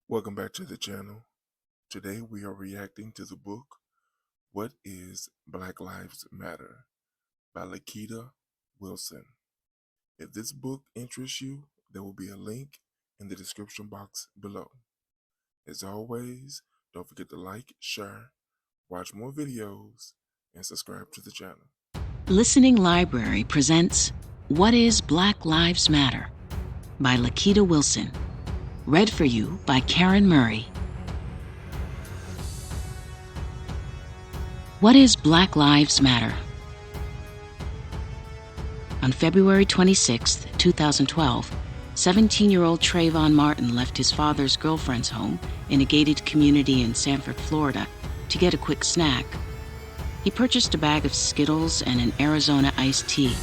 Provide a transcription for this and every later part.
Welcome back to the channel. Today we are reacting to the book, What is Black Lives Matter by Lakita Wilson. If this book interests you, there will be a link in the description box below. As always, don't forget to like, share, watch more videos, and subscribe to the channel. Listening Library presents What is Black Lives Matter by Lakita Wilson. Read for you by Karen Murray. What is Black Lives Matter? On February 26, 2012, 17-year-old Trayvon Martin left his father's girlfriend's home in a gated community in Sanford, Florida, to get a quick snack. He purchased a bag of Skittles and an Arizona iced tea.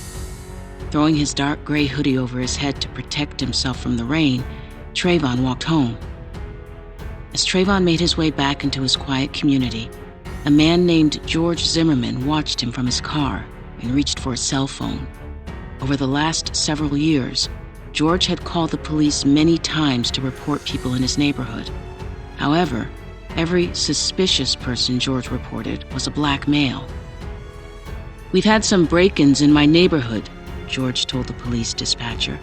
Throwing his dark gray hoodie over his head to protect himself from the rain, Trayvon walked home. As Trayvon made his way back into his quiet community, a man named George Zimmerman watched him from his car and reached for a cell phone. Over the last several years, George had called the police many times to report people in his neighborhood. However, every suspicious person George reported was a black male. "We've had some break-ins in my neighborhood," George told the police dispatcher.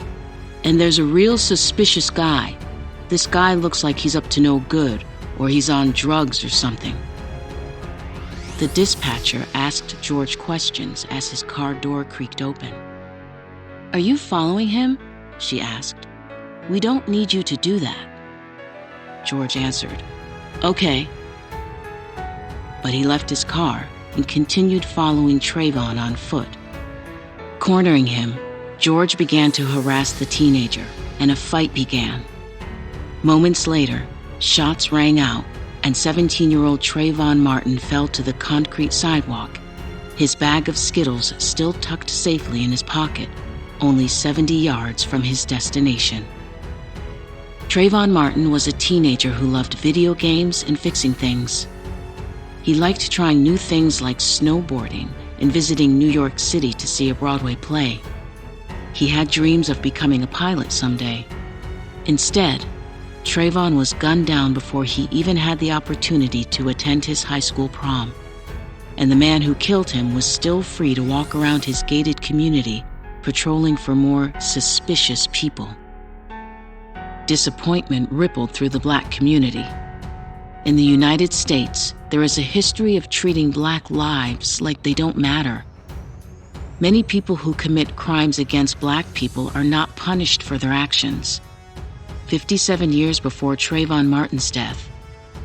"And there's a real suspicious guy. This guy looks like he's up to no good, or he's on drugs or something." The dispatcher asked George questions as his car door creaked open. "Are you following him?" she asked. "We don't need you to do that." George answered, "Okay." But he left his car and continued following Trayvon on foot. Cornering him, George began to harass the teenager, and a fight began. Moments later, shots rang out, and 17-year-old Trayvon Martin fell to the concrete sidewalk, his bag of Skittles still tucked safely in his pocket, only 70 yards from his destination. Trayvon Martin was a teenager who loved video games and fixing things. He liked trying new things like snowboarding and visiting New York City to see a Broadway play. He had dreams of becoming a pilot someday. Instead, Trayvon was gunned down before he even had the opportunity to attend his high school prom. And the man who killed him was still free to walk around his gated community, patrolling for more suspicious people. Disappointment rippled through the black community. In the United States, there is a history of treating black lives like they don't matter. Many people who commit crimes against black people are not punished for their actions. 57 years before Trayvon Martin's death,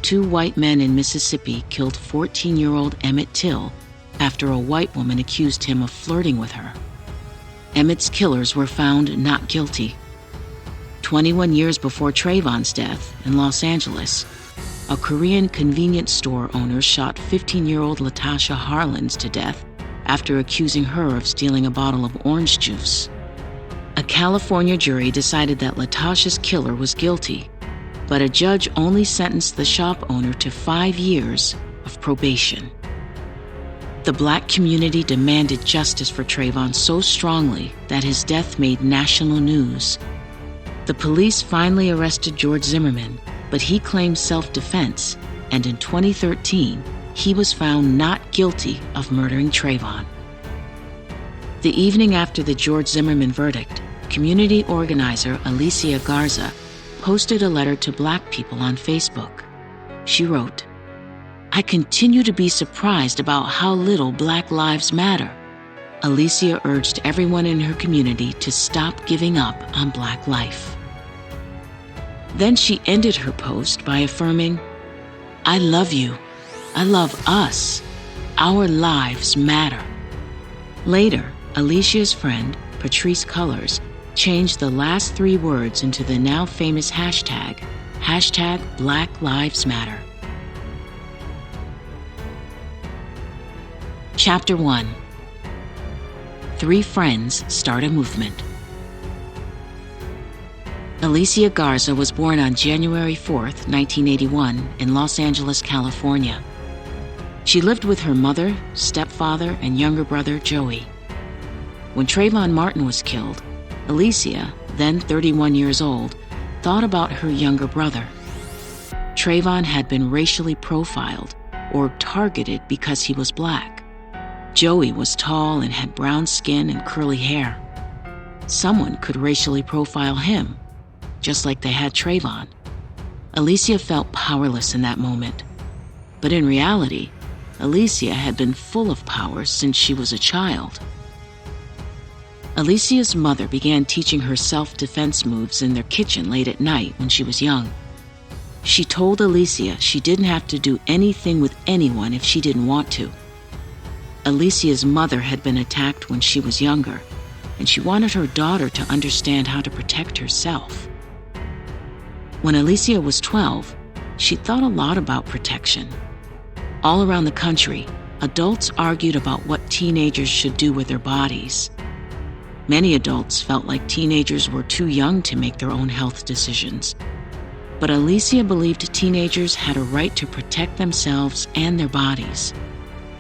2 white men in Mississippi killed 14-year-old Emmett Till after a white woman accused him of flirting with her. Emmett's killers were found not guilty. 21 years before Trayvon's death in Los Angeles, a Korean convenience store owner shot 15-year-old Latasha Harlins to death after accusing her of stealing a bottle of orange juice. A California jury decided that Latasha's killer was guilty, but a judge only sentenced the shop owner to 5 years of probation. The black community demanded justice for Trayvon so strongly that his death made national news. The police finally arrested George Zimmerman, but he claimed self-defense, and in 2013, he was found not guilty of murdering Trayvon. The evening after the George Zimmerman verdict, community organizer Alicia Garza posted a letter to black people on Facebook. She wrote, "I continue to be surprised about how little Black lives matter." Alicia urged everyone in her community to stop giving up on black life. Then she ended her post by affirming, "I love you. I love us. Our lives matter." Later, Alicia's friend, Patrisse Cullors, changed the last 3 words into the now famous hashtag Black Lives Matter. Chapter 1. 3 Friends Start a Movement. Alicia Garza was born on January 4, 1981, in Los Angeles, California. She lived with her mother, stepfather, and younger brother, Joey. When Trayvon Martin was killed, Alicia, then 31 years old, thought about her younger brother. Trayvon had been racially profiled or targeted because he was black. Joey was tall and had brown skin and curly hair. Someone could racially profile him, just like they had Trayvon. Alicia felt powerless in that moment. But in reality, Alicia had been full of power since she was a child. Alicia's mother began teaching her self-defense moves in their kitchen late at night when she was young. She told Alicia she didn't have to do anything with anyone if she didn't want to. Alicia's mother had been attacked when she was younger, and she wanted her daughter to understand how to protect herself. When Alicia was 12, she thought a lot about protection. All around the country, adults argued about what teenagers should do with their bodies. Many adults felt like teenagers were too young to make their own health decisions. But Alicia believed teenagers had a right to protect themselves and their bodies.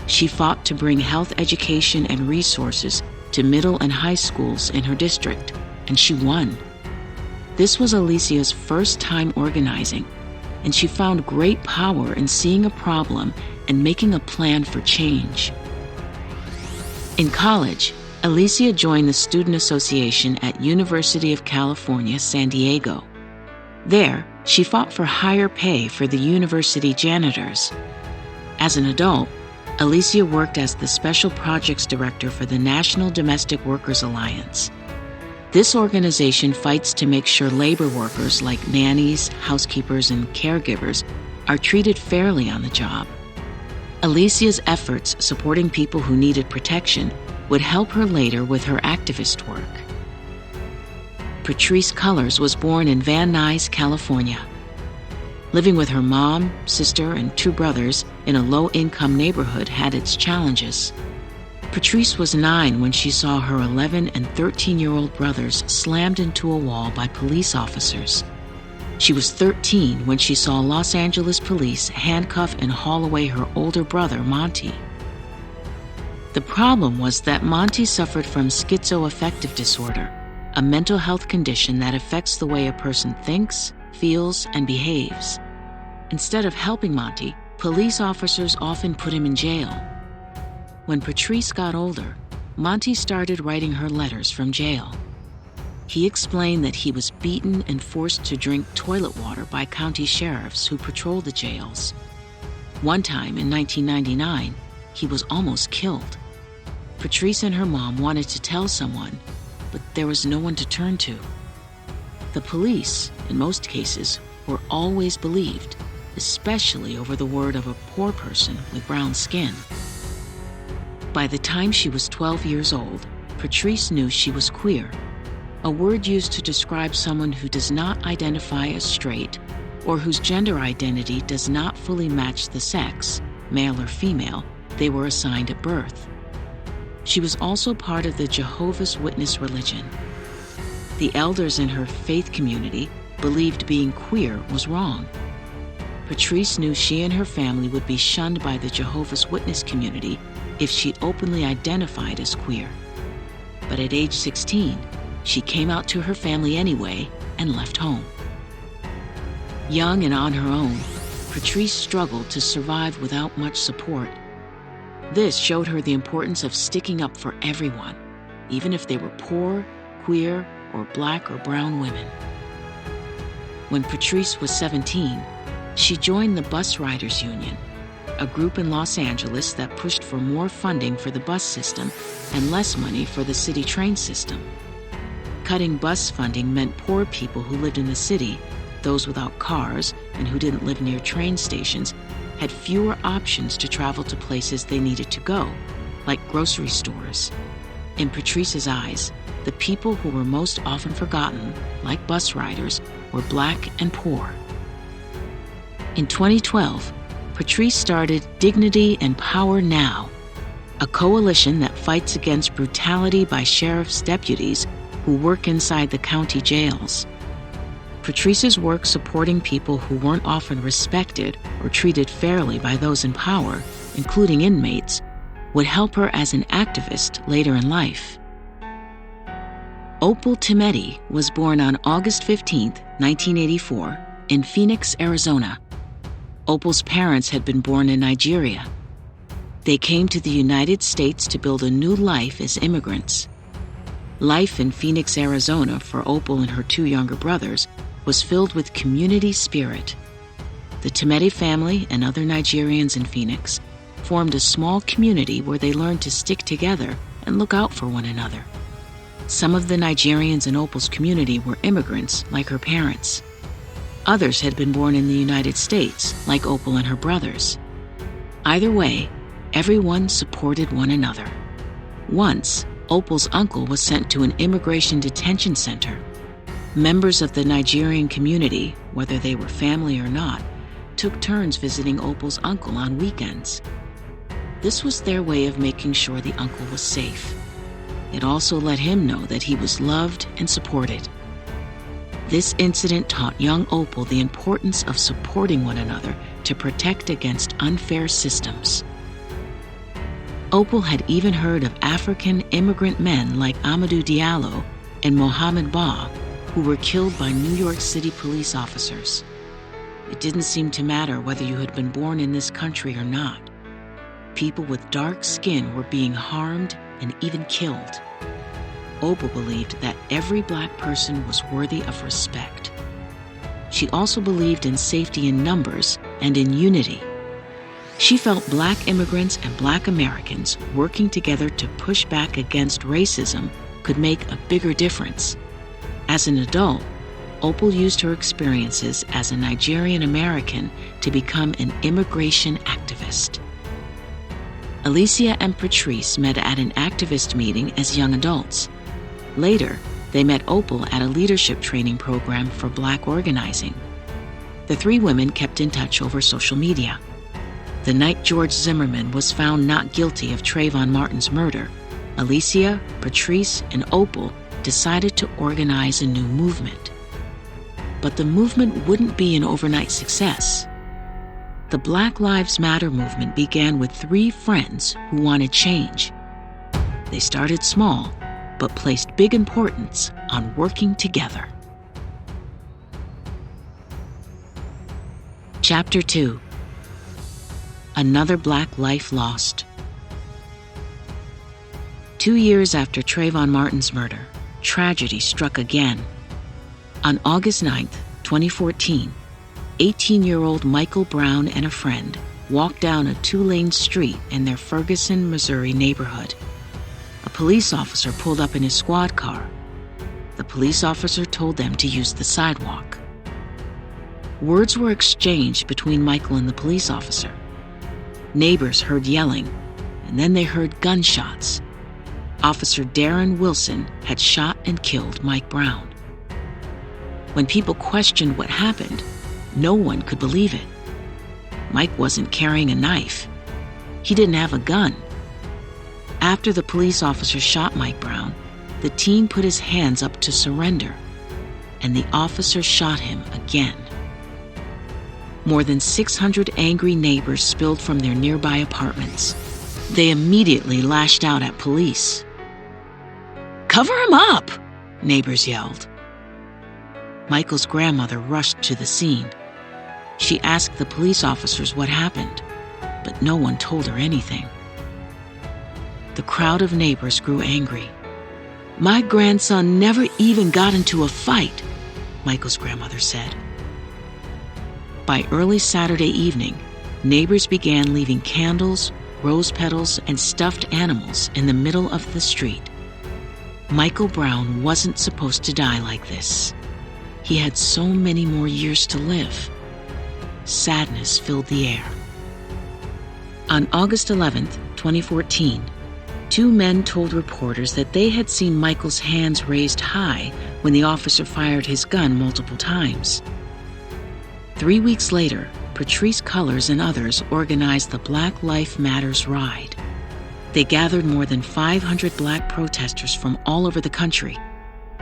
She fought to bring health education and resources to middle and high schools in her district, and she won. This was Alicia's first time organizing, and she found great power in seeing a problem and making a plan for change. In college, Alicia joined the Student Association at University of California, San Diego. There, she fought for higher pay for the university janitors. As an adult, Alicia worked as the Special Projects Director for the National Domestic Workers Alliance. This organization fights to make sure labor workers like nannies, housekeepers, and caregivers are treated fairly on the job. Alicia's efforts supporting people who needed protection would help her later with her activist work. Patrisse Cullors was born in Van Nuys, California. Living with her mom, sister, and 2 brothers in a low-income neighborhood had its challenges. Patrisse was 9 when she saw her 11 and 13-year-old brothers slammed into a wall by police officers. She was 13 when she saw Los Angeles police handcuff and haul away her older brother, Monty. The problem was that Monty suffered from schizoaffective disorder, a mental health condition that affects the way a person thinks, feels, and behaves. Instead of helping Monty, police officers often put him in jail. When Patrisse got older, Monty started writing her letters from jail. He explained that he was beaten and forced to drink toilet water by county sheriffs who patrolled the jails. One time in 1999, he was almost killed. Patrisse and her mom wanted to tell someone, but there was no one to turn to. The police, in most cases, were always believed, especially over the word of a poor person with brown skin. By the time she was 12 years old, Patrisse knew she was queer, a word used to describe someone who does not identify as straight or whose gender identity does not fully match the sex, male or female, they were assigned at birth. She was also part of the Jehovah's Witness religion. The elders in her faith community believed being queer was wrong. Patrisse knew she and her family would be shunned by the Jehovah's Witness community if she openly identified as queer. But at age 16, she came out to her family anyway and left home. Young and on her own, Patrisse struggled to survive without much support. This showed her the importance of sticking up for everyone, even if they were poor, queer, or black or brown women. When Patrisse was 17, she joined the Bus Riders Union, a group in Los Angeles that pushed for more funding for the bus system and less money for the city train system. Cutting bus funding meant poor people who lived in the city, those without cars and who didn't live near train stations, had fewer options to travel to places they needed to go, like grocery stores. In Patrisse's eyes, the people who were most often forgotten, like bus riders, were black and poor. In 2012, Patrisse started Dignity and Power Now, a coalition that fights against brutality by sheriff's deputies who work inside the county jails. Patrisse's work supporting people who weren't often respected or treated fairly by those in power, including inmates, would help her as an activist later in life. Opal Tometi was born on August 15, 1984, in Phoenix, Arizona. Opal's parents had been born in Nigeria. They came to the United States to build a new life as immigrants. Life in Phoenix, Arizona, for Opal and her two younger brothers was filled with community spirit. The Tometi family and other Nigerians in Phoenix formed a small community where they learned to stick together and look out for one another. Some of the Nigerians in Opal's community were immigrants, like her parents. Others had been born in the United States, like Opal and her brothers. Either way, everyone supported one another. Once, Opal's uncle was sent to an immigration detention center. Members of the Nigerian community, whether they were family or not, took turns visiting Opal's uncle on weekends. This was their way of making sure the uncle was safe. It also let him know that he was loved and supported. This incident taught young Opal the importance of supporting one another to protect against unfair systems. Opal had even heard of African immigrant men like Amadou Diallo and Mohamed Ba, who were killed by New York City police officers. It didn't seem to matter whether you had been born in this country or not. People with dark skin were being harmed and even killed. Opal believed that every Black person was worthy of respect. She also believed in safety in numbers and in unity. She felt Black immigrants and Black Americans working together to push back against racism could make a bigger difference. As an adult, Opal used her experiences as a Nigerian American to become an immigration activist. Alicia and Patrisse met at an activist meeting as young adults. Later, they met Opal at a leadership training program for Black organizing. The three women kept in touch over social media. The night George Zimmerman was found not guilty of Trayvon Martin's murder, Alicia, Patrisse, and Opal decided to organize a new movement. But the movement wouldn't be an overnight success. The Black Lives Matter movement began with three friends who wanted change. They started small, but placed big importance on working together. Chapter 2. Another Black Life Lost. 2 years after Trayvon Martin's murder, tragedy struck again. On August 9, 2014, 18-year-old Michael Brown and a friend walked down a two-lane street in their Ferguson, Missouri neighborhood. A police officer pulled up in his squad car. The police officer told them to use the sidewalk. Words were exchanged between Michael and the police officer. Neighbors heard yelling, and then they heard gunshots. Officer Darren Wilson had shot and killed Mike Brown. When people questioned what happened, no one could believe it. Mike wasn't carrying a knife. He didn't have a gun. After the police officer shot Mike Brown, the teen put his hands up to surrender, and the officer shot him again. More than 600 angry neighbors spilled from their nearby apartments. They immediately lashed out at police. "Cover him up!" neighbors yelled. Michael's grandmother rushed to the scene. She asked the police officers what happened, but no one told her anything. The crowd of neighbors grew angry. "My grandson never even got into a fight," Michael's grandmother said. By early Saturday evening, neighbors began leaving candles, rose petals, and stuffed animals in the middle of the street. Michael Brown wasn't supposed to die like this. He had so many more years to live. Sadness filled the air. On August 11, 2014, two men told reporters that they had seen Michael's hands raised high when the officer fired his gun multiple times. 3 weeks later, Patrisse Cullors and others organized the Black Lives Matters Ride. They gathered more than 500 Black protesters from all over the country.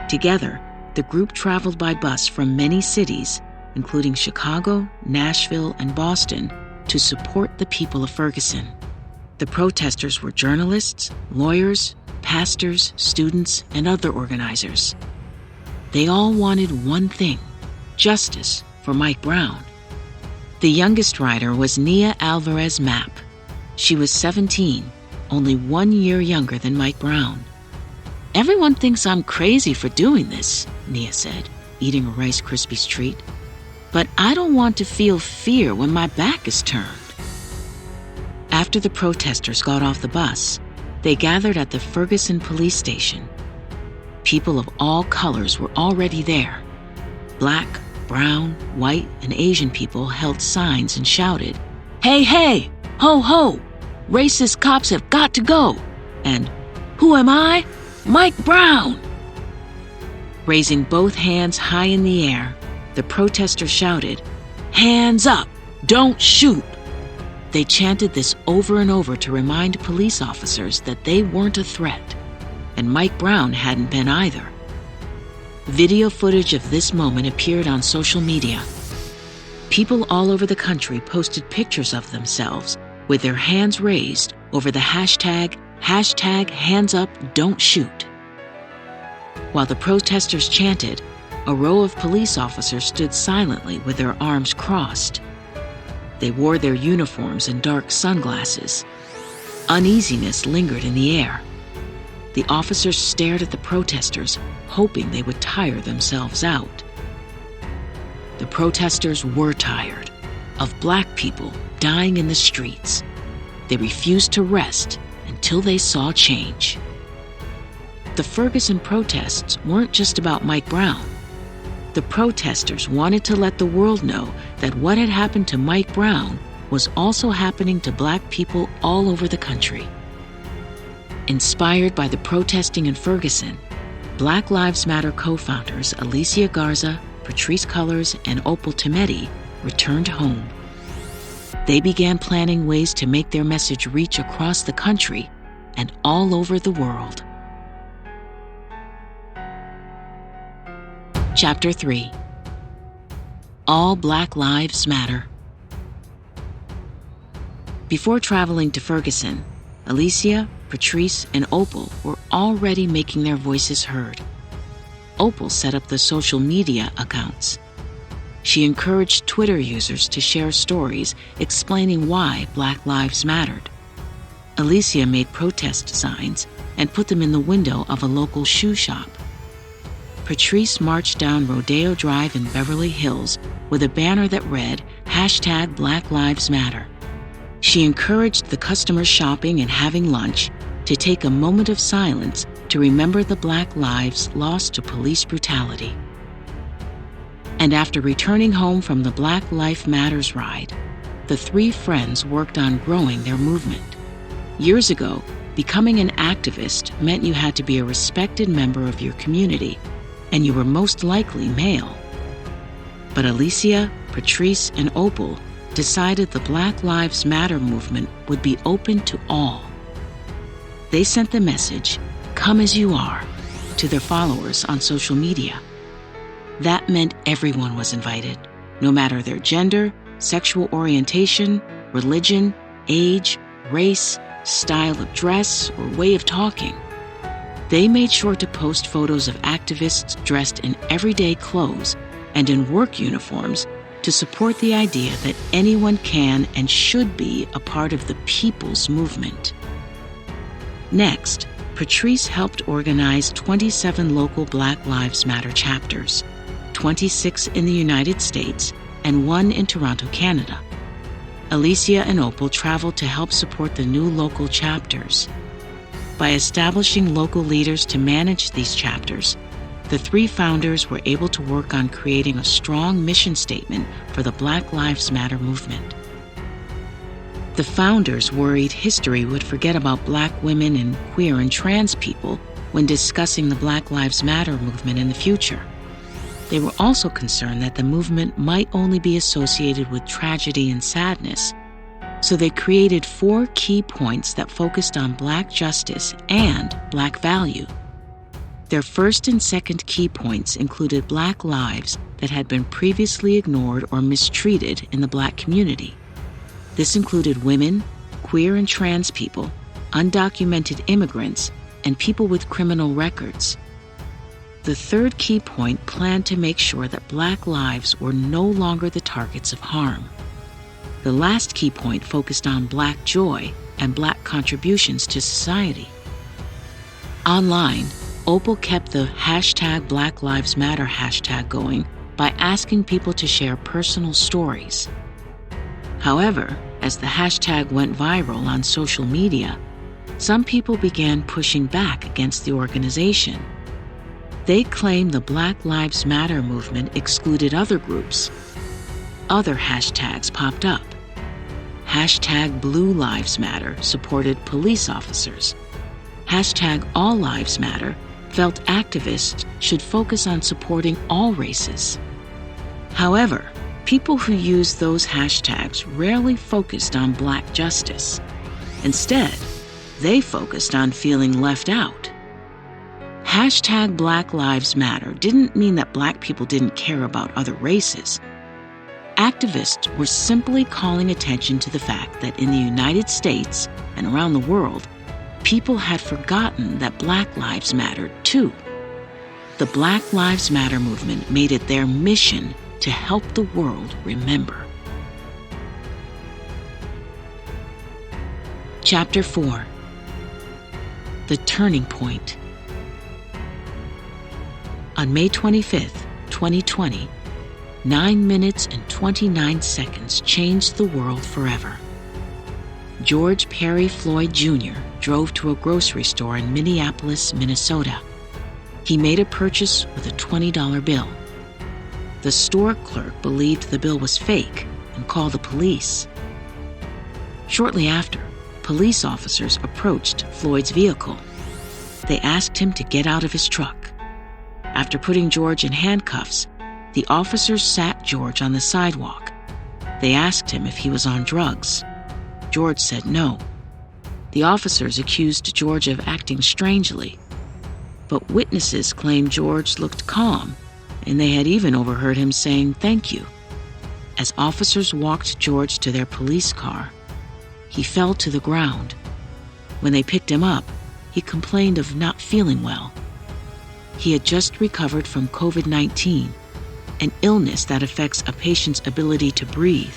Together, the group traveled by bus from many cities, including Chicago, Nashville, and Boston, to support the people of Ferguson. The protesters were journalists, lawyers, pastors, students, and other organizers. They all wanted one thing: justice for Mike Brown. The youngest rider was Nia Alvarez Mapp. She was 17, only 1 year younger than Mike Brown. "Everyone thinks I'm crazy for doing this," Nia said, eating a Rice Krispies treat. "But I don't want to feel fear when my back is turned." After the protesters got off the bus, they gathered at the Ferguson police station. People of all colors were already there. Black, brown, white, and Asian people held signs and shouted, "Hey, hey, ho, ho, racist cops have got to go," and "Who am I? Mike Brown." Raising both hands high in the air, the protesters shouted, "Hands up, don't shoot." They chanted this over and over to remind police officers that they weren't a threat, and Mike Brown hadn't been either. Video footage of this moment appeared on social media. People all over the country posted pictures of themselves with their hands raised over the hashtag #HandsUpDon'tShoot. While the protesters chanted, a row of police officers stood silently with their arms crossed. They wore their uniforms and dark sunglasses. Uneasiness lingered in the air. The officers stared at the protesters, hoping they would tire themselves out. The protesters were tired of black people dying in the streets. They refused to rest until they saw change. The Ferguson protests weren't just about Mike Brown. The protesters wanted to let the world know that what had happened to Mike Brown was also happening to black people all over the country. Inspired by the protesting in Ferguson, Black Lives Matter co-founders Alicia Garza, Patrisse Cullors, and Opal Tometi returned home. They began planning ways to make their message reach across the country and all over the world. Chapter 3. All Black Lives Matter. Before traveling to Ferguson, Alicia, Patrisse, and Opal were already making their voices heard. Opal set up the social media accounts. She encouraged Twitter users to share stories explaining why Black Lives mattered. Alicia made protest signs and put them in the window of a local shoe shop. Patrisse marched down Rodeo Drive in Beverly Hills with a banner that read #BlackLivesMatter. She encouraged the customers shopping and having lunch to take a moment of silence to remember the Black lives lost to police brutality. And after returning home from the Black Lives Matters ride, the three friends worked on growing their movement. Years ago, becoming an activist meant you had to be a respected member of your community, and you were most likely male. But Alicia, Patrisse, and Opal decided the Black Lives Matter movement would be open to all. They sent the message, "Come as you are," to their followers on social media. That meant everyone was invited, no matter their gender, sexual orientation, religion, age, race, style of dress, or way of talking. They made sure to post photos of activists dressed in everyday clothes and in work uniforms to support the idea that anyone can and should be a part of the people's movement. Next, Patrisse helped organize 27 local Black Lives Matter chapters, 26 in the United States and 1 in Toronto, Canada. Alicia and Opal traveled to help support the new local chapters. By establishing local leaders to manage these chapters, the three founders were able to work on creating a strong mission statement for the Black Lives Matter movement. The founders worried history would forget about Black women and queer and trans people when discussing the Black Lives Matter movement in the future. They were also concerned that the movement might only be associated with tragedy and sadness, so they created 4 key points that focused on Black justice and Black value. Their first and second key points included Black lives that had been previously ignored or mistreated in the Black community. This included women, queer and trans people, undocumented immigrants, and people with criminal records. The third key point planned to make sure that Black lives were no longer the targets of harm. The last key point focused on Black joy and Black contributions to society. Online, Opal kept the hashtag Black Lives Matter hashtag going by asking people to share personal stories. However, as the hashtag went viral on social media, some people began pushing back against the organization. They claimed the Black Lives Matter movement excluded other groups. Other hashtags popped up. Hashtag Blue Lives Matter supported police officers. Hashtag All Lives Matter felt activists should focus on supporting all races. However, people who used those hashtags rarely focused on Black justice. Instead, they focused on feeling left out. Hashtag Black Lives Matter didn't mean that Black people didn't care about other races. Activists were simply calling attention to the fact that in the United States and around the world, people had forgotten that Black lives mattered too. The Black Lives Matter movement made it their mission to help the world remember. Chapter 4. The Turning Point. On May 25, 2020, 9 minutes and 29 seconds changed the world forever. George Perry Floyd Jr. drove to a grocery store in Minneapolis, Minnesota. He made a purchase with a $20 bill. The store clerk believed the bill was fake and called the police. Shortly after, police officers approached Floyd's vehicle. They asked him to get out of his truck. After putting George in handcuffs, the officers sat George on the sidewalk. They asked him if he was on drugs. George said no. The officers accused George of acting strangely, but witnesses claimed George looked calm, and they had even overheard him saying thank you. As officers walked George to their police car, he fell to the ground. When they picked him up, he complained of not feeling well. He had just recovered from COVID-19, an illness that affects a patient's ability to breathe.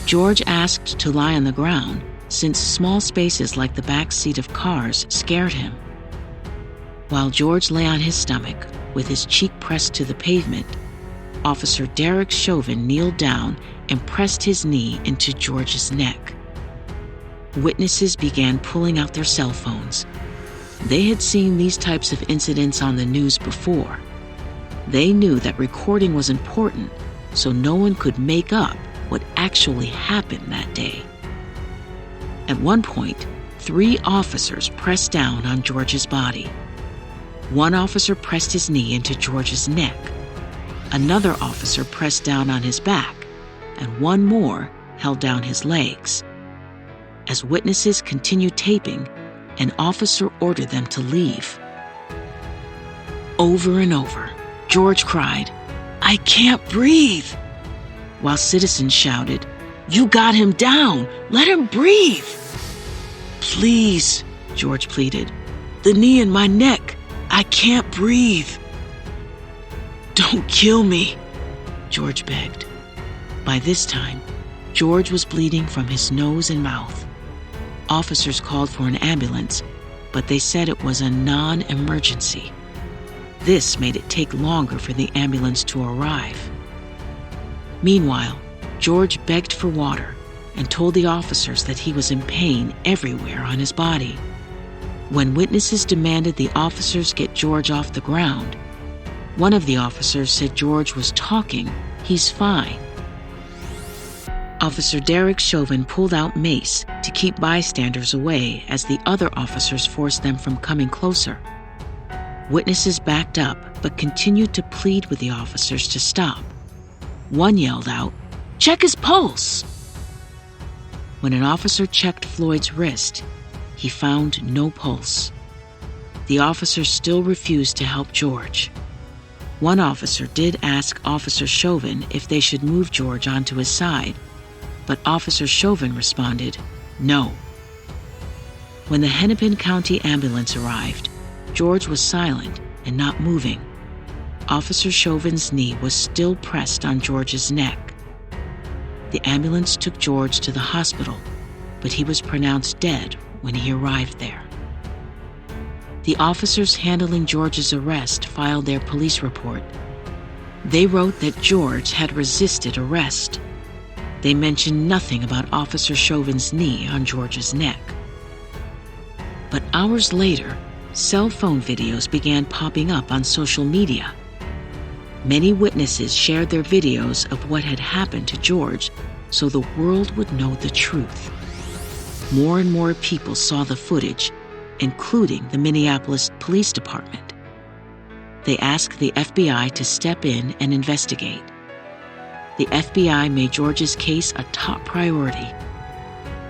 George asked to lie on the ground since small spaces like the back seat of cars scared him. While George lay on his stomach with his cheek pressed to the pavement, Officer Derek Chauvin kneeled down and pressed his knee into George's neck. Witnesses began pulling out their cell phones. They had seen these types of incidents on the news before. They knew that recording was important, so no one could make up what actually happened that day. At one point, 3 officers pressed down on George's body. One officer pressed his knee into George's neck. Another officer pressed down on his back, and one more held down his legs. As witnesses continued taping, an officer ordered them to leave. Over and over, George cried, "I can't breathe," while citizens shouted, "You got him down! Let him breathe!" "Please," George pleaded, "the knee in my neck. I can't breathe." "Don't kill me," George begged. By this time, George was bleeding from his nose and mouth. Officers called for an ambulance, but they said it was a non-emergency. This made it take longer for the ambulance to arrive. Meanwhile, George begged for water and told the officers that he was in pain everywhere on his body. When witnesses demanded the officers get George off the ground, one of the officers said George was talking, "He's fine." Officer Derek Chauvin pulled out mace to keep bystanders away as the other officers forced them from coming closer. Witnesses backed up but continued to plead with the officers to stop. One yelled out, "Check his pulse!" When an officer checked Floyd's wrist, he found no pulse. The officers still refused to help George. One officer did ask Officer Chauvin if they should move George onto his side, but Officer Chauvin responded, "No." When the Hennepin County ambulance arrived, George was silent and not moving. Officer Chauvin's knee was still pressed on George's neck. the ambulance took George to the hospital, but he was pronounced dead when he arrived there. The officers handling George's arrest filed their police report. They wrote that George had resisted arrest. They mentioned nothing about Officer Chauvin's knee on George's neck. But hours later, cell phone videos began popping up on social media. Many witnesses shared their videos of what had happened to George so the world would know the truth. More and more people saw the footage, including the Minneapolis Police Department. They asked the FBI to step in and investigate. The FBI made George's case a top priority.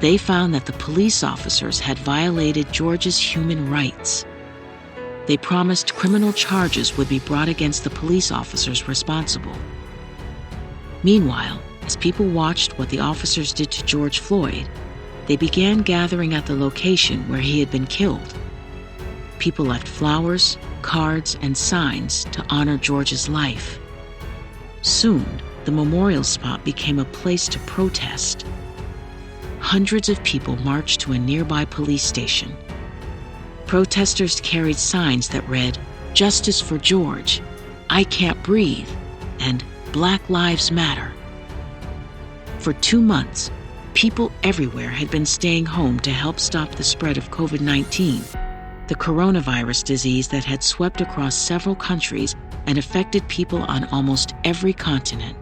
They found that the police officers had violated George's human rights. They promised criminal charges would be brought against the police officers responsible. Meanwhile, as people watched what the officers did to George Floyd, they began gathering at the location where he had been killed. People left flowers, cards, and signs to honor George's life. Soon, the memorial spot became a place to protest. Hundreds of people marched to a nearby police station. Protesters carried signs that read, "Justice for George," "I Can't Breathe," and "Black Lives Matter." For 2 months, people everywhere had been staying home to help stop the spread of COVID-19, the coronavirus disease that had swept across several countries and affected people on almost every continent.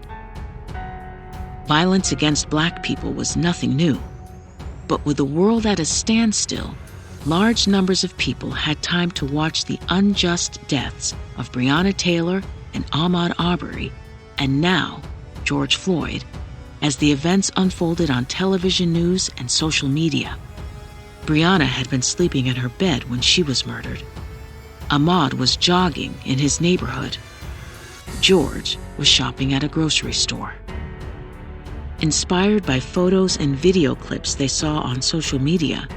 Violence against Black people was nothing new, but with the world at a standstill, large numbers of people had time to watch the unjust deaths of Breonna Taylor and Ahmaud Arbery, and now George Floyd, as the events unfolded on television news and social media. Breonna had been sleeping in her bed when she was murdered. Ahmaud was jogging in his neighborhood. George was shopping at a grocery store. Inspired by photos and video clips they saw on social media,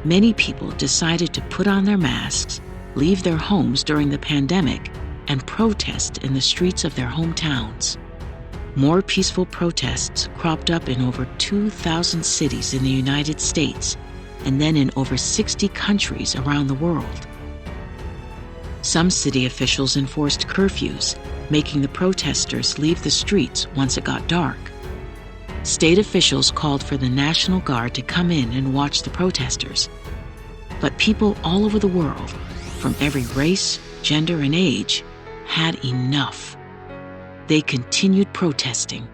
many people decided to put on their masks, leave their homes during the pandemic, and protest in the streets of their hometowns. More peaceful protests cropped up in over 2,000 cities in the United States, and then in over 60 countries around the world. Some city officials enforced curfews, making the protesters leave the streets once it got dark. State officials called for the National Guard to come in and watch the protesters. But people all over the world, from every race, gender, and age, had enough. They continued protesting.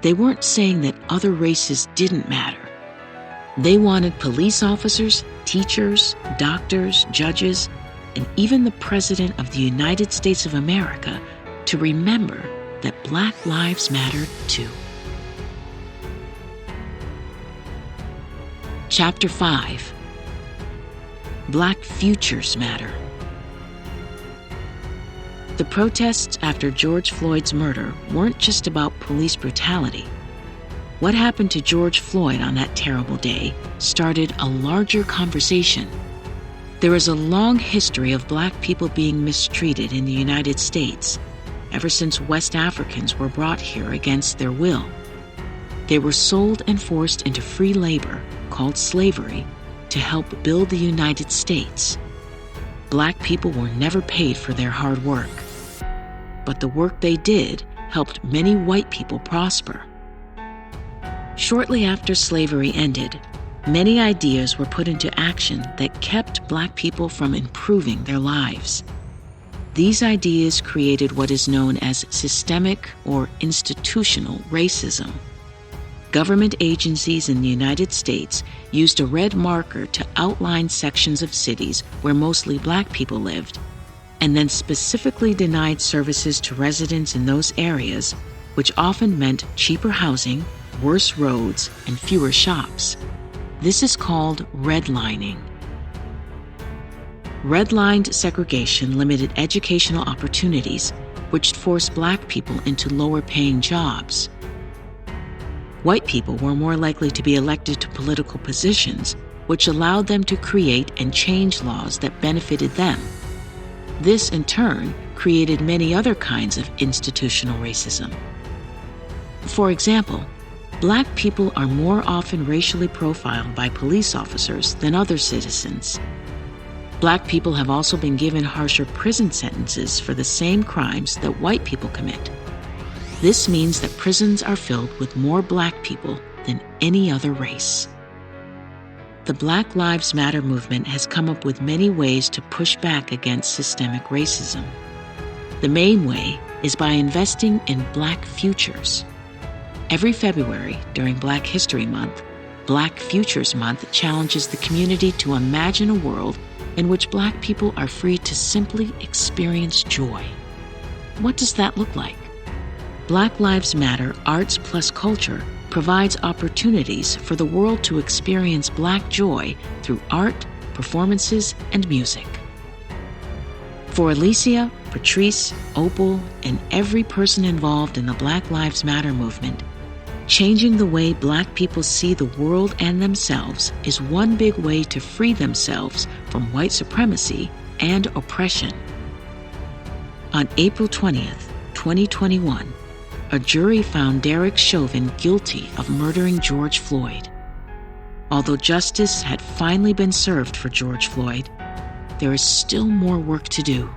They weren't saying that other races didn't matter. They wanted police officers, teachers, doctors, judges, and even the President of the United States of America to remember that Black lives mattered too. Chapter 5. Black Futures Matter. The protests after George Floyd's murder weren't just about police brutality. What happened to George Floyd on that terrible day started a larger conversation. There is a long history of Black people being mistreated in the United States, ever since West Africans were brought here against their will. They were sold and forced into free labor, called slavery, to help build the United States. Black people were never paid for their hard work. But the work they did helped many white people prosper. Shortly after slavery ended, many ideas were put into action that kept Black people from improving their lives. These ideas created what is known as systemic or institutional racism. Government agencies in the United States used a red marker to outline sections of cities where mostly Black people lived, and then specifically denied services to residents in those areas, which often meant cheaper housing, worse roads, and fewer shops. This is called redlining. Redlined segregation limited educational opportunities, which forced Black people into lower-paying jobs. White people were more likely to be elected to political positions, which allowed them to create and change laws that benefited them. This, in turn, created many other kinds of institutional racism. For example, Black people are more often racially profiled by police officers than other citizens. Black people have also been given harsher prison sentences for the same crimes that white people commit. This means that prisons are filled with more Black people than any other race. The Black Lives Matter movement has come up with many ways to push back against systemic racism. The main way is by investing in Black futures. Every February, during Black History Month, Black Futures Month challenges the community to imagine a world in which Black people are free to simply experience joy. What does that look like? Black Lives Matter Arts Plus Culture provides opportunities for the world to experience Black joy through art, performances, and music. For Alicia, Patrisse, Opal, and every person involved in the Black Lives Matter movement, changing the way Black people see the world and themselves is one big way to free themselves from white supremacy and oppression. On April 20th, 2021, a jury found Derek Chauvin guilty of murdering George Floyd. Although justice had finally been served for George Floyd, there is still more work to do.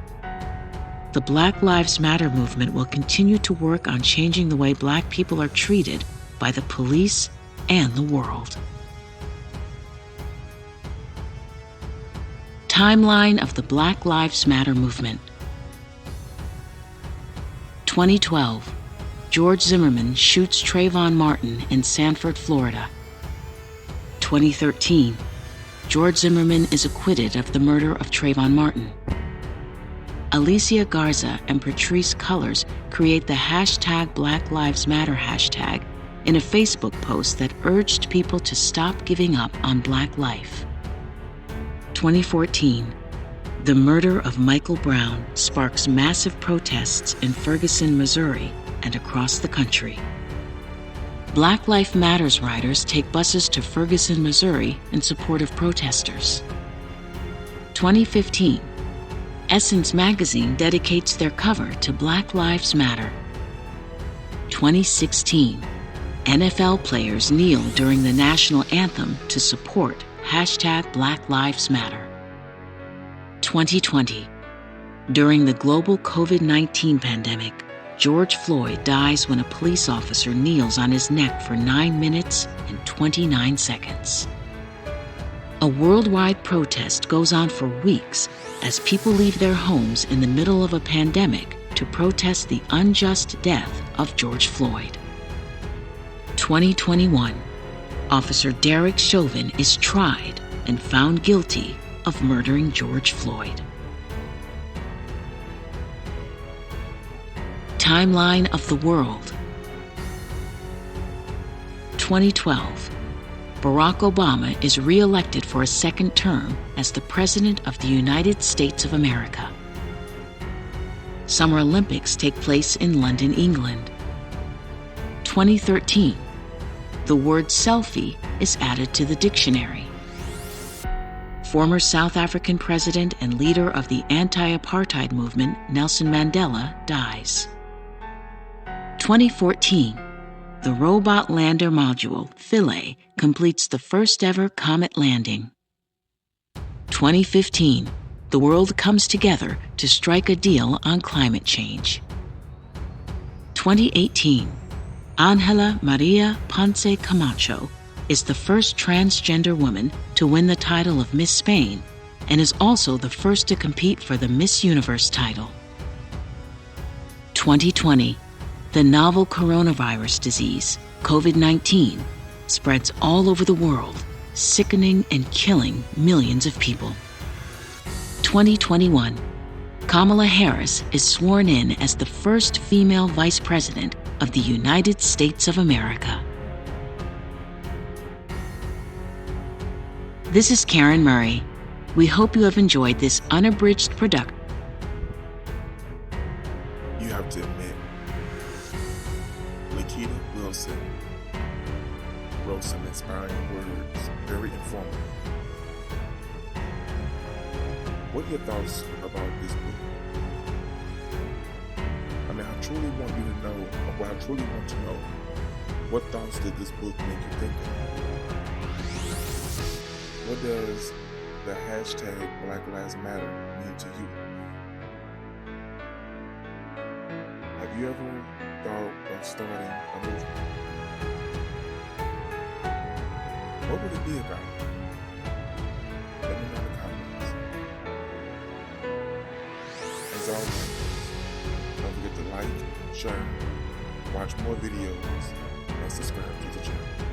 The Black Lives Matter movement will continue to work on changing the way Black people are treated by the police and the world. Timeline of the Black Lives Matter movement. 2012. George Zimmerman shoots Trayvon Martin in Sanford, Florida. 2013. George Zimmerman is acquitted of the murder of Trayvon Martin. Alicia Garza and Patrisse Cullors create the hashtag Black Lives Matter hashtag in a Facebook post that urged people to stop giving up on Black life. 2014. The murder of Michael Brown sparks massive protests in Ferguson, Missouri, and across the country. Black Lives Matter riders take buses to Ferguson, Missouri in support of protesters. 2015. Essence magazine dedicates their cover to Black Lives Matter. 2016. NFL players kneel during the national anthem to support hashtag Black Lives Matter. 2020. During the global COVID-19 pandemic, George Floyd dies when a police officer kneels on his neck for 9 minutes and 29 seconds. A worldwide protest goes on for weeks as people leave their homes in the middle of a pandemic to protest the unjust death of George Floyd. 2021. Officer Derek Chauvin is tried and found guilty of murdering George Floyd. Timeline of the world. 2012. Barack Obama is re-elected for a second term as the President of the United States of America. Summer Olympics take place in London, England. 2013. The word selfie is added to the dictionary. Former South African president and leader of the anti-apartheid movement, Nelson Mandela, dies. 2014. The robot lander module, Philae, completes the first ever comet landing. 2015. The world comes together to strike a deal on climate change. 2018. Ángela Maria Ponce Camacho is the first transgender woman to win the title of Miss Spain and is also the first to compete for the Miss Universe title. 2020. The novel coronavirus disease, COVID-19, spreads all over the world, sickening and killing millions of people. 2021. Kamala Harris is sworn in as the first female vice president of the United States of America. This is Karen Murray. We hope you have enjoyed this unabridged production. You have to admit, Lakita Wilson wrote some inspiring words, very informative. What are your thoughts about this book? I mean, I truly want you to know, or what I truly want to know, What thoughts did this book make you think of? What does the hashtag Black Lives Matter mean to you? Have you ever thought of starting a movement? What would it be about? Let me know in the comments. As always, don't forget to like, share, watch more videos, and subscribe to the channel.